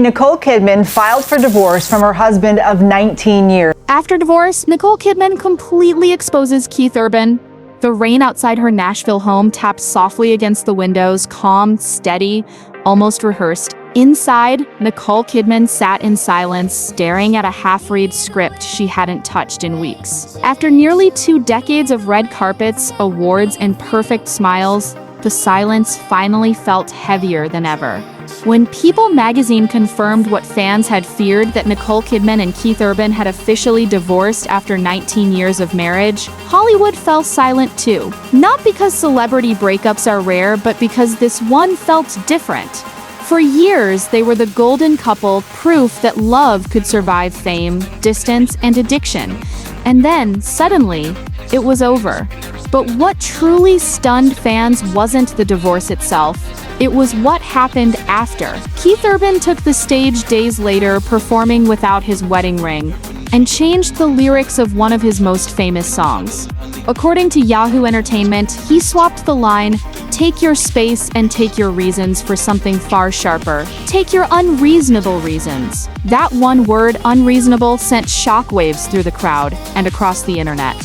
Nicole Kidman filed for divorce from her husband of 19 years. After divorce, Nicole Kidman completely exposes Keith Urban. The rain outside her Nashville home tapped softly against the windows, calm, steady, almost rehearsed. Inside, Nicole Kidman sat in silence, staring at a half-read script she hadn't touched in weeks. After nearly 2 decades of red carpets, awards, and perfect smiles, the silence finally felt heavier than ever. When People magazine confirmed what fans had feared, that Nicole Kidman and Keith Urban had officially divorced after 19 years of marriage, Hollywood fell silent too. Not because celebrity breakups are rare, but because this one felt different. For years, they were the golden couple, proof that love could survive fame, distance, and addiction. And then, suddenly, it was over. But what truly stunned fans wasn't the divorce itself. It was what happened after. Keith Urban took the stage days later, performing without his wedding ring, and changed the lyrics of one of his most famous songs. According to Yahoo Entertainment, he swapped the line, "Take your space and take your reasons," for something far sharper. "Take your unreasonable reasons." That one word, unreasonable, sent shockwaves through the crowd and across the internet.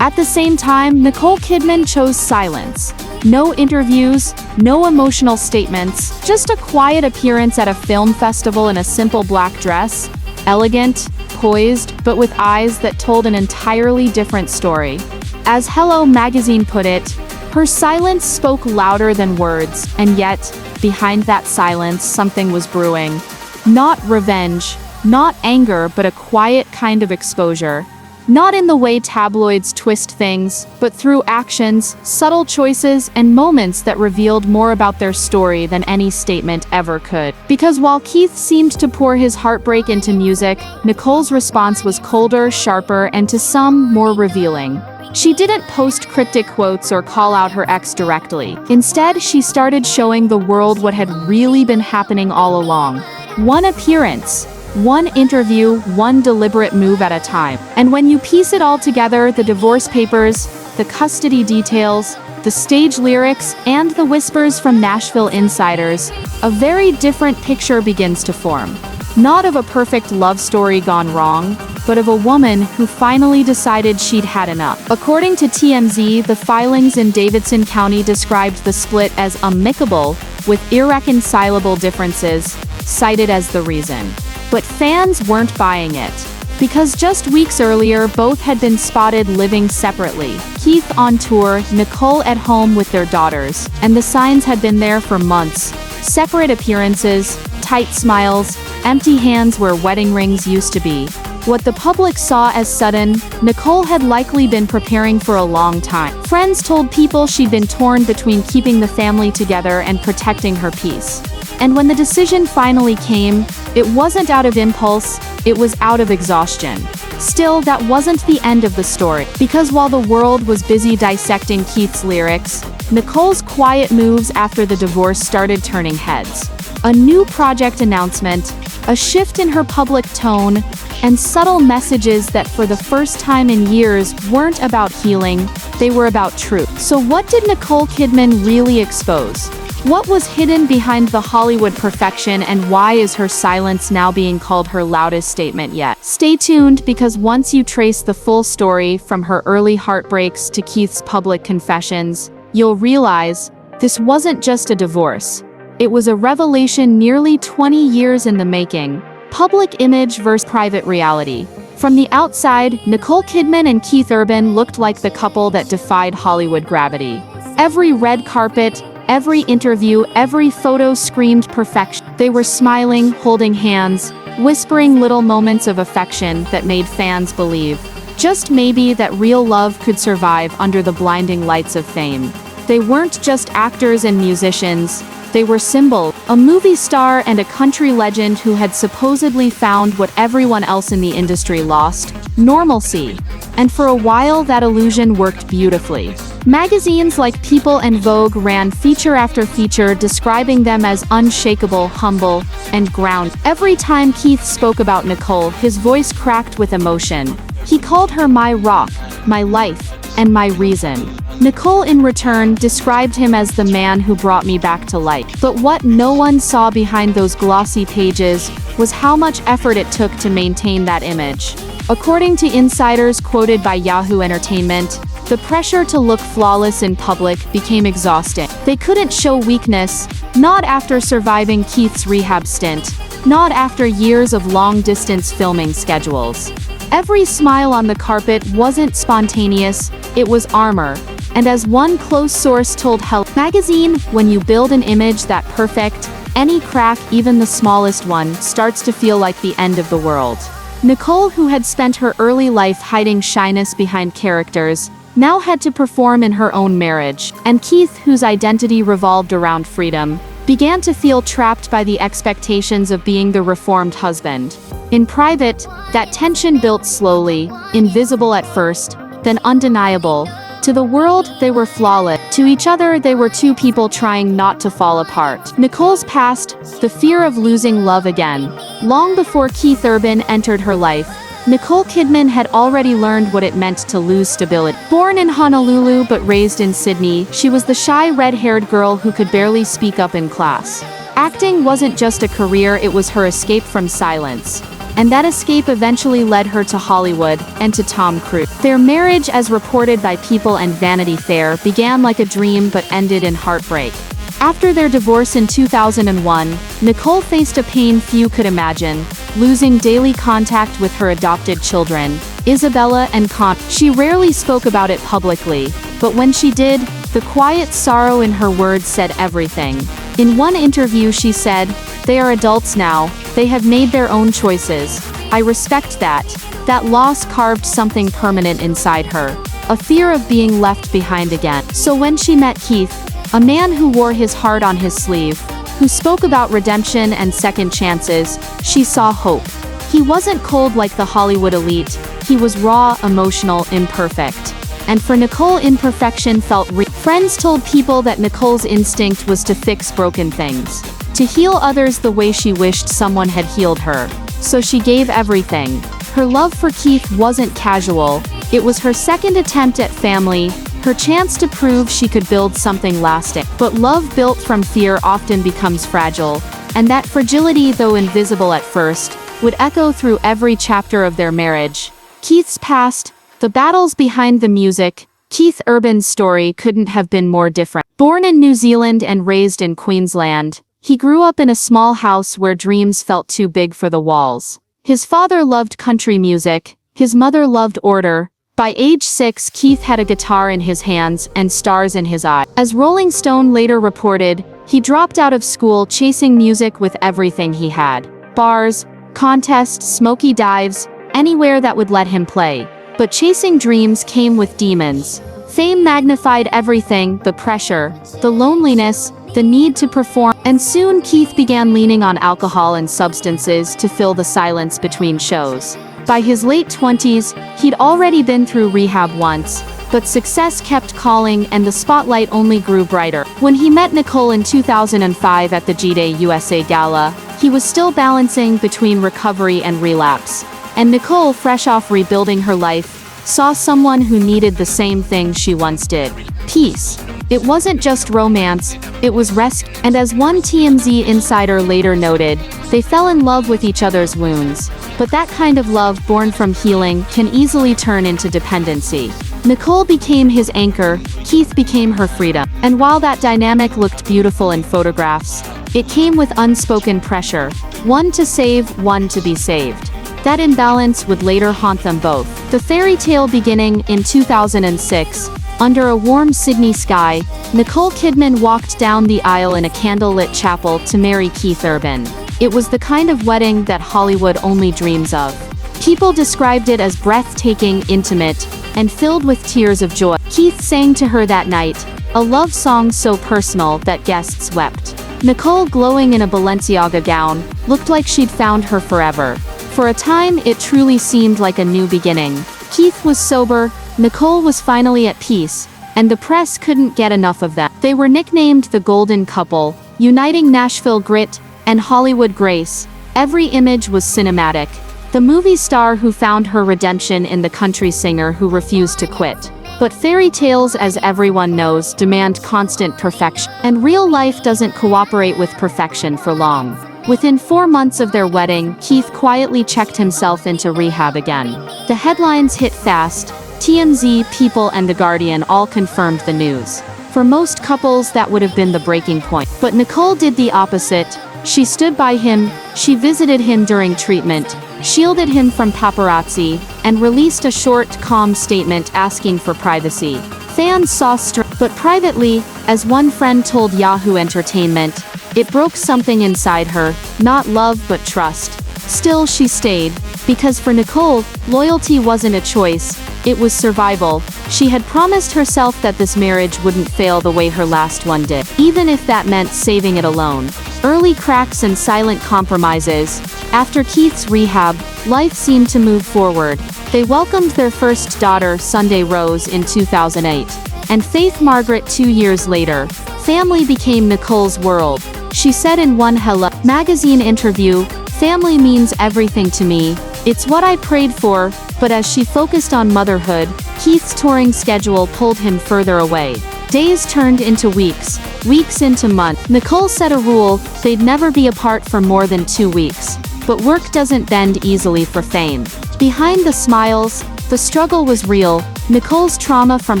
At the same time, Nicole Kidman chose silence. No interviews, no emotional statements, just a quiet appearance at a film festival in a simple black dress, elegant, poised, but with eyes that told an entirely different story. As Hello magazine put it, her silence spoke louder than words, and yet, behind that silence, something was brewing. Not revenge, not anger, but a quiet kind of exposure. Not in the way tabloids twist things, but through actions, subtle choices, and moments that revealed more about their story than any statement ever could. Because while Keith seemed to pour his heartbreak into music, Nicole's response was colder, sharper, and to some, more revealing. She didn't post cryptic quotes or call out her ex directly. Instead, she started showing the world what had really been happening all along. One appearance, one interview, one deliberate move at a time. And when you piece it all together, the divorce papers, the custody details, the stage lyrics, and the whispers from Nashville insiders, a very different picture begins to form. Not of a perfect love story gone wrong, but of a woman who finally decided she'd had enough. According to TMZ, the filings in Davidson County described the split as amicable, with irreconcilable differences cited as the reason. But fans weren't buying it. Because just weeks earlier, both had been spotted living separately. Keith on tour, Nicole at home with their daughters. And the signs had been there for months. Separate appearances, tight smiles, empty hands where wedding rings used to be. What the public saw as sudden, Nicole had likely been preparing for a long time. Friends told People she'd been torn between keeping the family together and protecting her peace. And when the decision finally came, it wasn't out of impulse, it was out of exhaustion. Still, that wasn't the end of the story. Because while the world was busy dissecting Keith's lyrics, Nicole's quiet moves after the divorce started turning heads. A new project announcement, a shift in her public tone, and subtle messages that for the first time in years weren't about healing, they were about truth. So what did Nicole Kidman really expose? What was hidden behind the Hollywood perfection, and why is her silence now being called her loudest statement yet? Stay tuned, because once you trace the full story from her early heartbreaks to Keith's public confessions, you'll realize this wasn't just a divorce. It was a revelation nearly 20 years in the making. Public image versus private reality. From the outside, Nicole Kidman and Keith Urban looked like the couple that defied Hollywood gravity. Every red carpet, every interview, every photo screamed perfection. They were smiling, holding hands, whispering little moments of affection that made fans believe, just maybe, that real love could survive under the blinding lights of fame. They weren't just actors and musicians, they were symbols. A movie star and a country legend who had supposedly found what everyone else in the industry lost: normalcy. And for a while, that illusion worked beautifully. Magazines like People and Vogue ran feature after feature describing them as unshakable, humble, and grounded. Every time Keith spoke about Nicole, his voice cracked with emotion. He called her my rock, my life, and my reason. Nicole, in return, described him as the man who brought me back to life. But what no one saw behind those glossy pages was how much effort it took to maintain that image. According to insiders quoted by Yahoo Entertainment, the pressure to look flawless in public became exhausting. They couldn't show weakness, not after surviving Keith's rehab stint, not after years of long-distance filming schedules. Every smile on the carpet wasn't spontaneous, it was armor. And as one close source told Health magazine, when you build an image that perfect, any crack, even the smallest one, starts to feel like the end of the world. Nicole, who had spent her early life hiding shyness behind characters, now had to perform in her own marriage, and Keith, whose identity revolved around freedom, began to feel trapped by the expectations of being the reformed husband. In private, that tension built slowly, invisible at first, then undeniable. To the world, they were flawless. To each other, they were two people trying not to fall apart. Nicole's past, the fear of losing love again. Long before Keith Urban entered her life, Nicole Kidman had already learned what it meant to lose stability. Born in Honolulu but raised in Sydney, she was the shy red-haired girl who could barely speak up in class. Acting wasn't just a career, it was her escape from silence. And that escape eventually led her to Hollywood and to Tom Cruise. Their marriage, as reported by People and Vanity Fair, began like a dream but ended in heartbreak. After their divorce in 2001, Nicole faced a pain few could imagine, losing daily contact with her adopted children, Isabella and Con. She rarely spoke about it publicly, but when she did, the quiet sorrow in her words said everything. In one interview she said, "They are adults now, they have made their own choices. I respect that." That loss carved something permanent inside her, a fear of being left behind again. So when she met Keith, a man who wore his heart on his sleeve, who spoke about redemption and second chances, she saw hope. He wasn't cold like the Hollywood elite, he was raw, emotional, imperfect. And for Nicole, imperfection felt real. Friends told People that Nicole's instinct was to fix broken things, to heal others the way she wished someone had healed her. So she gave everything. Her love for Keith wasn't casual, it was her second attempt at family, her chance to prove she could build something lasting. But love built from fear often becomes fragile, and that fragility, though invisible at first, would echo through every chapter of their marriage. Keith's past, the battles behind the music, Keith Urban's story couldn't have been more different. Born in New Zealand and raised in Queensland, he grew up in a small house where dreams felt too big for the walls. His father loved country music, his mother loved order. By age 6, Keith had a guitar in his hands and stars in his eyes. As Rolling Stone later reported, he dropped out of school chasing music with everything he had. Bars, contests, smoky dives, anywhere that would let him play. But chasing dreams came with demons. Fame magnified everything, the pressure, the loneliness, the need to perform. And soon Keith began leaning on alcohol and substances to fill the silence between shows. By his late 20s, he'd already been through rehab once, but success kept calling and the spotlight only grew brighter. When he met Nicole in 2005 at the G-Day USA Gala, he was still balancing between recovery and relapse. And Nicole, fresh off rebuilding her life, saw someone who needed the same thing she once did: peace. It wasn't just romance, it was rescue. And as one TMZ insider later noted, they fell in love with each other's wounds. But that kind of love born from healing can easily turn into dependency. Nicole became his anchor, Keith became her freedom. And while that dynamic looked beautiful in photographs, it came with unspoken pressure, one to save, one to be saved. That imbalance would later haunt them both. The fairy tale beginning in 2006, under a warm Sydney sky, Nicole Kidman walked down the aisle in a candlelit chapel to marry Keith Urban. It was the kind of wedding that Hollywood only dreams of. People described it as breathtaking, intimate, and filled with tears of joy. Keith sang to her that night, a love song so personal that guests wept. Nicole, glowing in a Balenciaga gown, looked like she'd found her forever. For a time, it truly seemed like a new beginning. Keith was sober, Nicole was finally at peace, and the press couldn't get enough of them. They were nicknamed the Golden Couple, uniting Nashville grit and Hollywood grace. Every image was cinematic. The movie star who found her redemption in the country singer who refused to quit. But fairy tales, as everyone knows, demand constant perfection, and real life doesn't cooperate with perfection for long. Within 4 months of their wedding, Keith quietly checked himself into rehab again. The headlines hit fast. TMZ, People, and The Guardian all confirmed the news. For most couples, that would have been the breaking point. But Nicole did the opposite. She stood by him, she visited him during treatment, shielded him from paparazzi, and released a short, calm statement asking for privacy. Fans saw but privately, as one friend told Yahoo Entertainment, it broke something inside her, not love but trust. Still, she stayed, because for Nicole, loyalty wasn't a choice, it was survival. She had promised herself that this marriage wouldn't fail the way her last one did, even if that meant saving it alone. Early cracks and silent compromises. After Keith's rehab, life seemed to move forward. They welcomed their first daughter, Sunday Rose, in 2008. And Faith Margaret 2 years later. Family became Nicole's world. She said in one Hello magazine interview, "Family means everything to me. It's what I prayed for," but as she focused on motherhood, Keith's touring schedule pulled him further away. Days turned into weeks, weeks into months. Nicole set a rule, they'd never be apart for more than 2 weeks. But work doesn't bend easily for fame. Behind the smiles, the struggle was real. Nicole's trauma from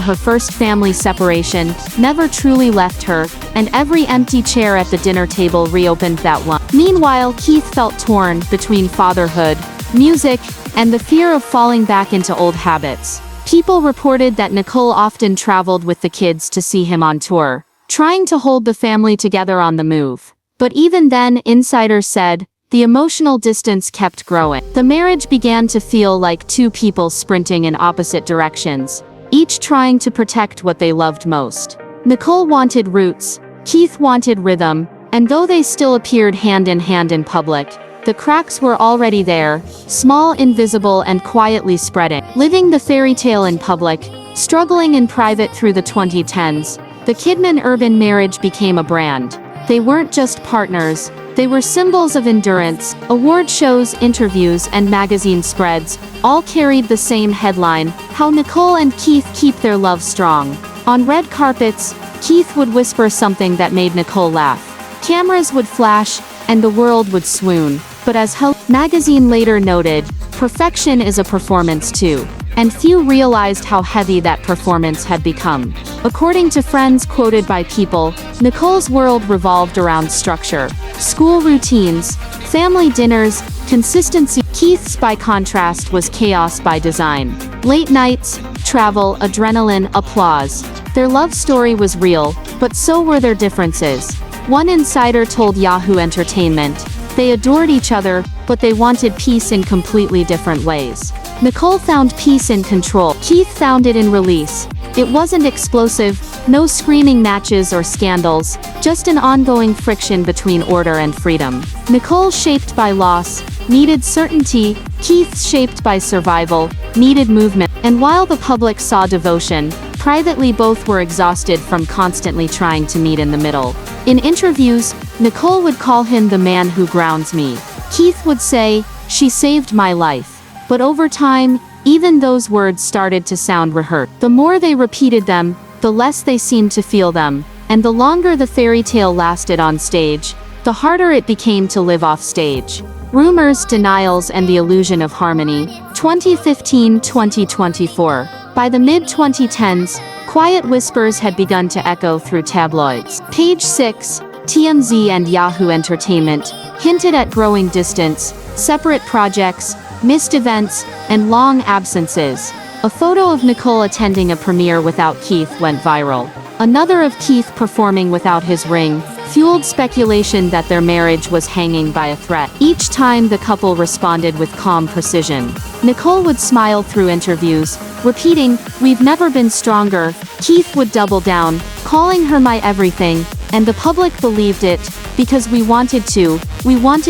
her first family separation never truly left her, and every empty chair at the dinner table reopened that one. Meanwhile, Keith felt torn between fatherhood, music, and the fear of falling back into old habits. People reported that Nicole often traveled with the kids to see him on tour, trying to hold the family together on the move. But even then, insiders said, the emotional distance kept growing. The marriage began to feel like two people sprinting in opposite directions, each trying to protect what they loved most. Nicole wanted roots, Keith wanted rhythm, and though they still appeared hand in public, the cracks were already there, small, invisible, and quietly spreading. Living the fairy tale in public, struggling in private through the 2010s, the Kidman urban marriage became a brand. They weren't just partners, they were symbols of endurance. Award shows, interviews, and magazine spreads all carried the same headline, How Nicole and Keith Keep Their Love Strong. On red carpets, Keith would whisper something that made Nicole laugh. Cameras would flash, and the world would swoon. But as Hello magazine later noted, perfection is a performance too. And few realized how heavy that performance had become. According to friends quoted by People, Nicole's world revolved around structure, school routines, family dinners, consistency. Keith's, by contrast, was chaos by design. Late nights, travel, adrenaline, applause. Their love story was real, but so were their differences. One insider told Yahoo Entertainment, they adored each other, but they wanted peace in completely different ways. Nicole found peace in control. Keith found it in release. It wasn't explosive, no screaming matches or scandals, just an ongoing friction between order and freedom. Nicole, shaped by loss, needed certainty. Keith, shaped by survival, needed movement. And while the public saw devotion, privately both were exhausted from constantly trying to meet in the middle. In interviews, Nicole would call him the man who grounds me. Keith would say, she saved my life. But over time, even those words started to sound rehearsed. The more they repeated them, the less they seemed to feel them, and the longer the fairy tale lasted on stage, the harder it became to live off stage. Rumors, denials, and the illusion of harmony. 2015-2024. By the mid-2010s, quiet whispers had begun to echo through tabloids. Page 6, TMZ and Yahoo Entertainment hinted at growing distance, separate projects, missed events, and long absences. A photo of Nicole attending a premiere without Keith went viral. Another of Keith performing without his ring fueled speculation that their marriage was hanging by a thread. Each time the couple responded with calm precision. Nicole would smile through interviews, repeating, "We've never been stronger." Keith would double down, calling her my everything, and the public believed it, because we wanted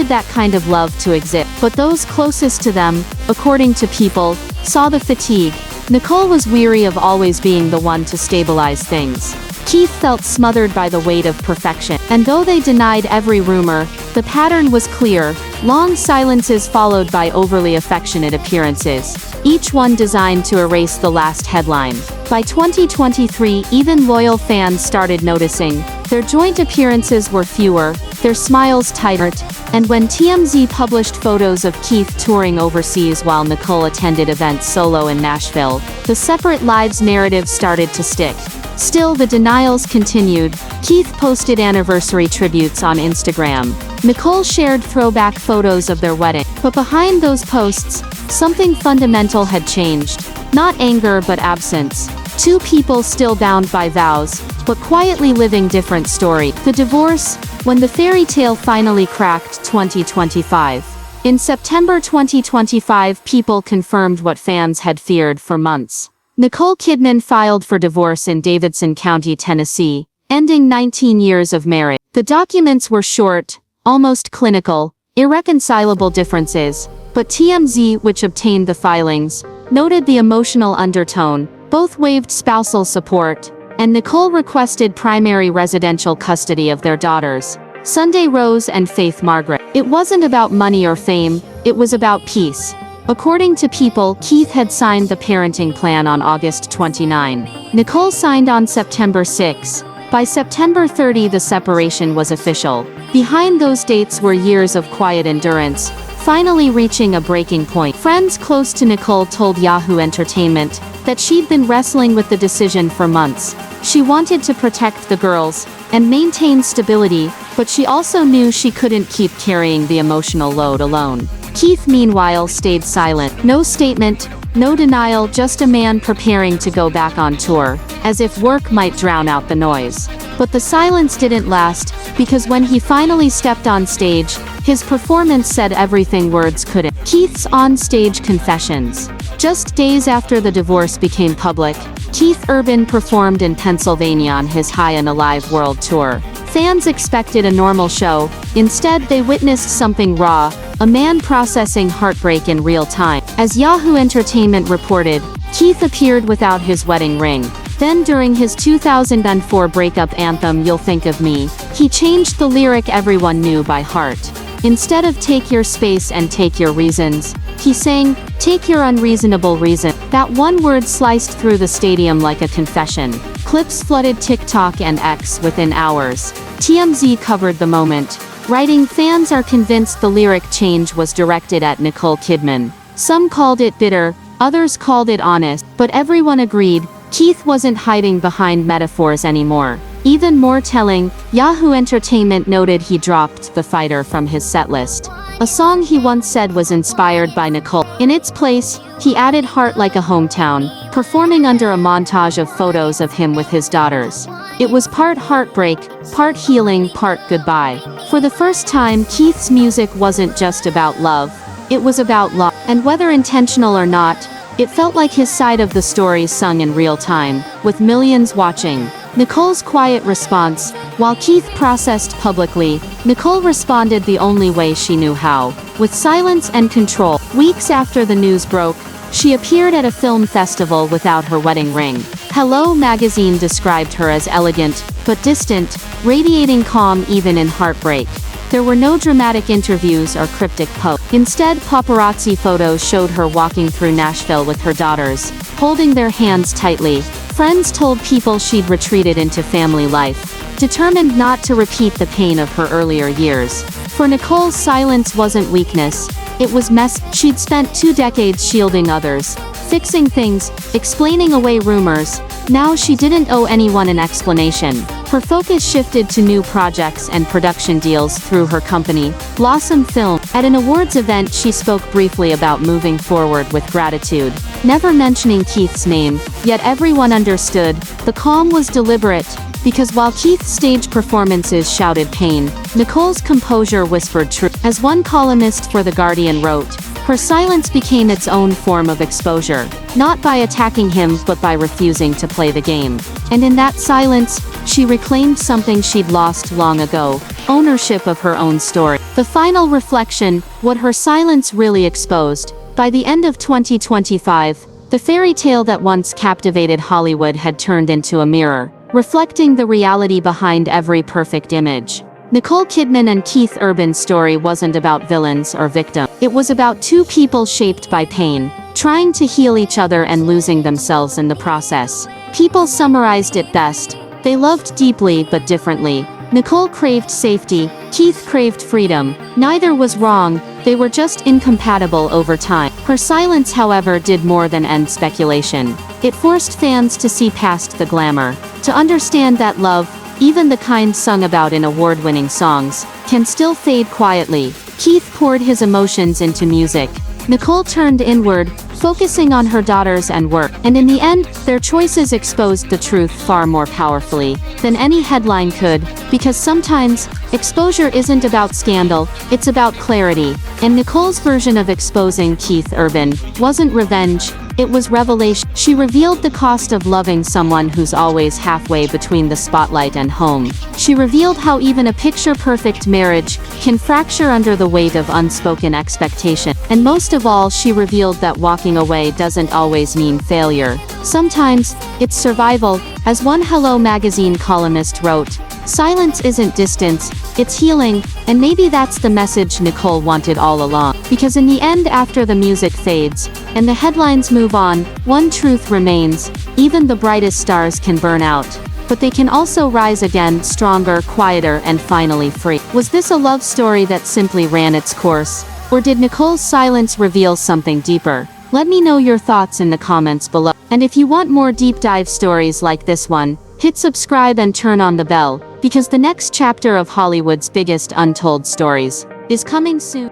that kind of love to exist. But those closest to them, according to People, saw the fatigue. Nicole was weary of always being the one to stabilize things. Keith felt smothered by the weight of perfection. And though they denied every rumor, the pattern was clear: long silences followed by overly affectionate appearances, each one designed to erase the last headline. By 2023, even loyal fans started noticing. Their joint appearances were fewer, their smiles tighter, And when TMZ published photos of Keith touring overseas while Nicole attended events solo in Nashville, the separate lives narrative started to stick. Still, the denials continued. Keith posted anniversary tributes on Instagram. Nicole shared throwback photos of their wedding. But behind those posts, something fundamental had changed. Not anger but absence. Two people still bound by vows, but quietly living different stories. The divorce, when the fairy tale finally cracked. 2025. In September 2025, people confirmed what fans had feared for months. Nicole Kidman filed for divorce in Davidson County, Tennessee, ending 19 years of marriage. The documents were short, almost clinical, irreconcilable differences, but TMZ, which obtained the filings, noted the emotional undertone. Both waived spousal support, and Nicole requested primary residential custody of their daughters, Sunday Rose and Faith Margaret. It wasn't about money or fame, it was about peace. According to People, Keith had signed the parenting plan on August 29. Nicole signed on September 6. By September 30, the separation was official. Behind those dates were years of quiet endurance, finally reaching a breaking point. Friends close to Nicole told Yahoo Entertainment that she'd been wrestling with the decision for months. She wanted to protect the girls and maintain stability, but she also knew she couldn't keep carrying the emotional load alone. Keith, meanwhile, stayed silent. No statement, no denial, just a man preparing to go back on tour, as if work might drown out the noise. But the silence didn't last, because when he finally stepped on stage, his performance said everything words couldn't. Keith's on-stage confessions. Just days after the divorce became public, Keith Urban performed in Pennsylvania on his High and Alive World Tour. Fans expected a normal show. Instead, they witnessed something raw, a man processing heartbreak in real time. As Yahoo Entertainment reported, Keith appeared without his wedding ring. Then during his 2004 breakup anthem You'll Think of Me, he changed the lyric everyone knew by heart. Instead of take your space and take your reasons, he sang, take your unreasonable reason. That one word sliced through the stadium like a confession. Clips flooded TikTok and X within hours. TMZ covered the moment, writing, fans are convinced the lyric change was directed at Nicole Kidman. Some called it bitter, others called it honest, but everyone agreed, Keith wasn't hiding behind metaphors anymore. Even more telling, Yahoo Entertainment noted he dropped The Fighter from his setlist, a song he once said was inspired by Nicole. In its place, he added Heart Like a Hometown, performing under a montage of photos of him with his daughters. It was part heartbreak, part healing, part goodbye. For the first time, Keith's music wasn't just about love, it was about loss. And whether intentional or not, it felt like his side of the story sung in real time, with millions watching. Nicole's quiet response. While Keith processed publicly, Nicole responded the only way she knew how, with silence and control. Weeks after the news broke, she appeared at a film festival without her wedding ring. Hello magazine described her as elegant, but distant, radiating calm even in heartbreak. There were no dramatic interviews or cryptic posts. Instead, paparazzi photos showed her walking through Nashville with her daughters, holding their hands tightly. Friends told People she'd retreated into family life, determined not to repeat the pain of her earlier years. For Nicole, silence wasn't weakness, it was mess. She'd spent 2 decades shielding others, fixing things, explaining away rumors. Now she didn't owe anyone an explanation. Her focus shifted to new projects and production deals through her company, Blossom Film. At an awards event, she spoke briefly about moving forward with gratitude, never mentioning Keith's name, yet everyone understood. The calm was deliberate, because while Keith's stage performances shouted pain, Nicole's composure whispered truth. As one columnist for The Guardian wrote, her silence became its own form of exposure, not by attacking him but by refusing to play the game. And in that silence, she reclaimed something she'd lost long ago, ownership of her own story. The final reflection, what her silence really exposed. By the end of 2025, the fairy tale that once captivated Hollywood had turned into a mirror, reflecting the reality behind every perfect image. Nicole Kidman and Keith Urban's story wasn't about villains or victims. It was about two people shaped by pain, trying to heal each other and losing themselves in the process. People summarized it best. They loved deeply but differently, Nicole craved safety, Keith craved freedom. Neither was wrong, they were just incompatible over time. Her silence, however, did more than end speculation. It forced fans to see past the glamour, to understand that love, even the kind sung about in award-winning songs, can still fade quietly. Keith poured his emotions into music. Nicole turned inward, focusing on her daughters and work. And in the end, their choices exposed the truth far more powerfully than any headline could, because sometimes, exposure isn't about scandal, it's about clarity. And Nicole's version of exposing Keith Urban wasn't revenge, it was revelation. She revealed the cost of loving someone who's always halfway between the spotlight and home. She revealed how even a picture-perfect marriage can fracture under the weight of unspoken expectation. And most of all, she revealed that walking away doesn't always mean failure. Sometimes, it's survival. As one Hello magazine columnist wrote, "Silence isn't distance, it's healing," and maybe that's the message Nicole wanted all along. Because in the end, after the music fades, and the headlines move on, one truth remains: even the brightest stars can burn out. But they can also rise again, stronger, quieter, and finally free. Was this a love story that simply ran its course? Or did Nicole's silence reveal something deeper? Let me know your thoughts in the comments below. And if you want more deep dive stories like this one, hit subscribe and turn on the bell, because the next chapter of Hollywood's biggest untold stories is coming soon.